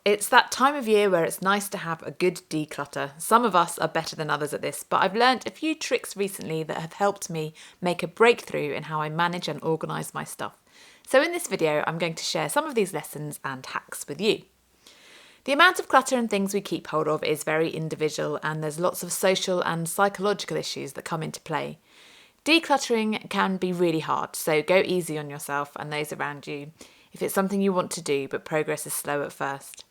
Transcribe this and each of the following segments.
It's that time of year where it's nice to have a good declutter. Some of us are better than others at this, but I've learned a few tricks recently that have helped me make a breakthrough in how I manage and organise my stuff. So in this video, I'm going to share some of these lessons and hacks with you. The amount of clutter and things we keep hold of is very individual, and there's lots of social and psychological issues that come into play. Decluttering can be really hard, so go easy on yourself and those around you if it's something you want to do but progress is slow at first.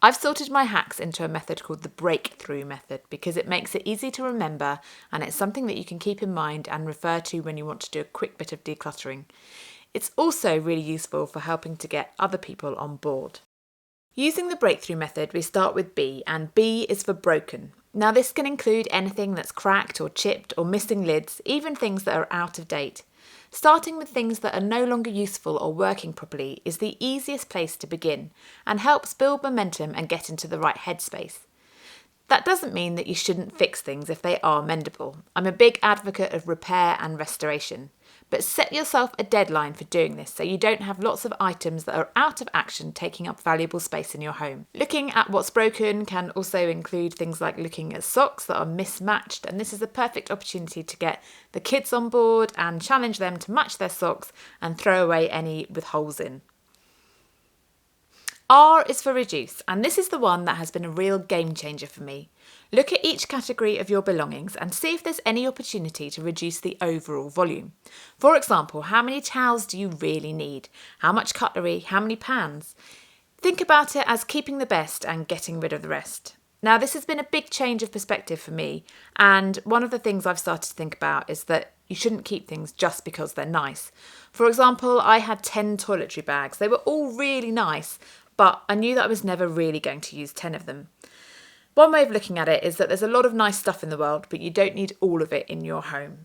I've sorted my hacks into a method called the breakthrough method because it makes it easy to remember, and it's something that you can keep in mind and refer to when you want to do a quick bit of decluttering. It's also really useful for helping to get other people on board. Using the breakthrough method, we start with B, and B is for broken. Now this can include anything that's cracked or chipped or missing lids, even things that are out of date. Starting with things that are no longer useful or working properly is the easiest place to begin and helps build momentum and get into the right headspace. That doesn't mean that you shouldn't fix things if they are mendable. I'm a big advocate of repair and restoration. But set yourself a deadline for doing this so you don't have lots of items that are out of action taking up valuable space in your home. Looking at what's broken can also include things like looking at socks that are mismatched, and this is a perfect opportunity to get the kids on board and challenge them to match their socks and throw away any with holes in. R is for reduce, and this is the one that has been a real game changer for me. Look at each category of your belongings and see if there's any opportunity to reduce the overall volume. For example, how many towels do you really need? How much cutlery? How many pans? Think about it as keeping the best and getting rid of the rest. Now, this has been a big change of perspective for me, and one of the things I've started to think about is that you shouldn't keep things just because they're nice. For example, I had 10 toiletry bags. They were all really nice, but I knew that I was never really going to use 10 of them. One way of looking at it is that there's a lot of nice stuff in the world, but you don't need all of it in your home.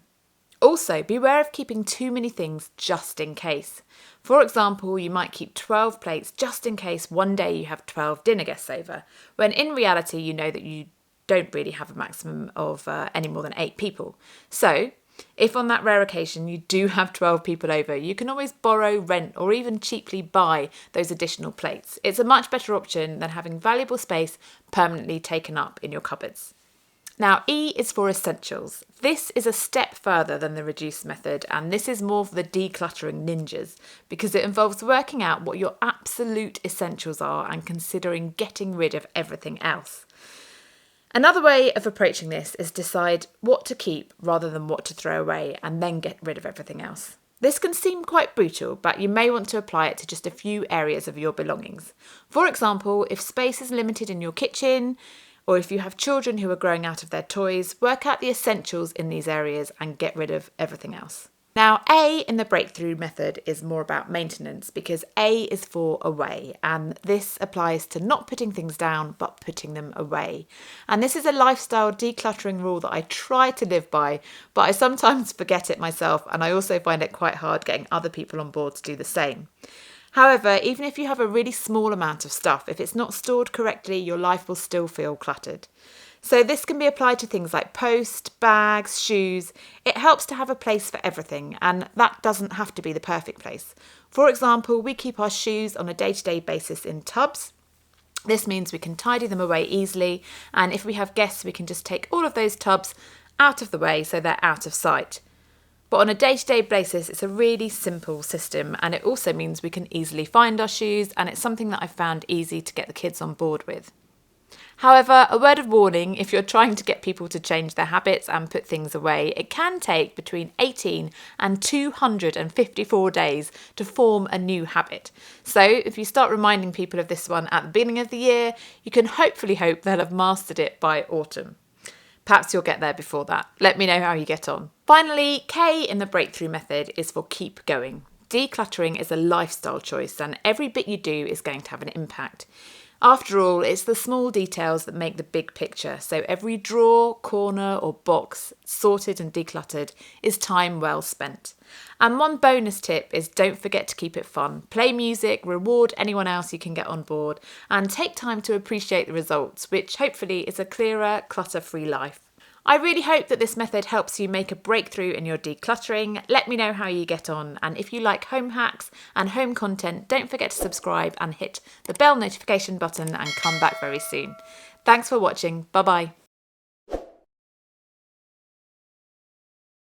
Also, beware of keeping too many things just in case. For example, you might keep 12 plates just in case one day you have 12 dinner guests over, when in reality you know that you don't really have a maximum of any more than 8 people. So, if on that rare occasion you do have 12 people over, you can always borrow, rent, or even cheaply buy those additional plates. It's a much better option than having valuable space permanently taken up in your cupboards. Now, E is for essentials. This is a step further than the reduce method, and this is more for the decluttering ninjas because it involves working out what your absolute essentials are and considering getting rid of everything else. Another way of approaching this is decide what to keep rather than what to throw away and then get rid of everything else. This can seem quite brutal, but you may want to apply it to just a few areas of your belongings. For example, if space is limited in your kitchen, or if you have children who are growing out of their toys, work out the essentials in these areas and get rid of everything else. Now, A in the breakthrough method is more about maintenance because A is for away, and this applies to not putting things down but putting them away. And this is a lifestyle decluttering rule that I try to live by, but I sometimes forget it myself, and I also find it quite hard getting other people on board to do the same. However, even if you have a really small amount of stuff, if it's not stored correctly, your life will still feel cluttered. So this can be applied to things like post, bags, shoes. It helps to have a place for everything, and that doesn't have to be the perfect place. For example, we keep our shoes on a day-to-day basis in tubs. This means we can tidy them away easily, and if we have guests, we can just take all of those tubs out of the way so they're out of sight. But on a day-to-day basis, it's a really simple system, and it also means we can easily find our shoes, and it's something that I've found easy to get the kids on board with. However, a word of warning, if you're trying to get people to change their habits and put things away, it can take between 18 and 254 days to form a new habit. So if you start reminding people of this one at the beginning of the year, you can hopefully hope they'll have mastered it by autumn. Perhaps you'll get there before that. Let me know how you get on. Finally, K in the breakthrough method is for keep going. Decluttering is a lifestyle choice, and every bit you do is going to have an impact. After all, it's the small details that make the big picture, so every drawer, corner or box sorted and decluttered is time well spent. And one bonus tip is don't forget to keep it fun. Play music, reward anyone else you can get on board, and take time to appreciate the results, which hopefully is a clearer, clutter-free life. I really hope that this method helps you make a breakthrough in your decluttering. Let me know how you get on, and if you like home hacks and home content, don't forget to subscribe and hit the bell notification button and come back very soon. Thanks for watching. Bye bye.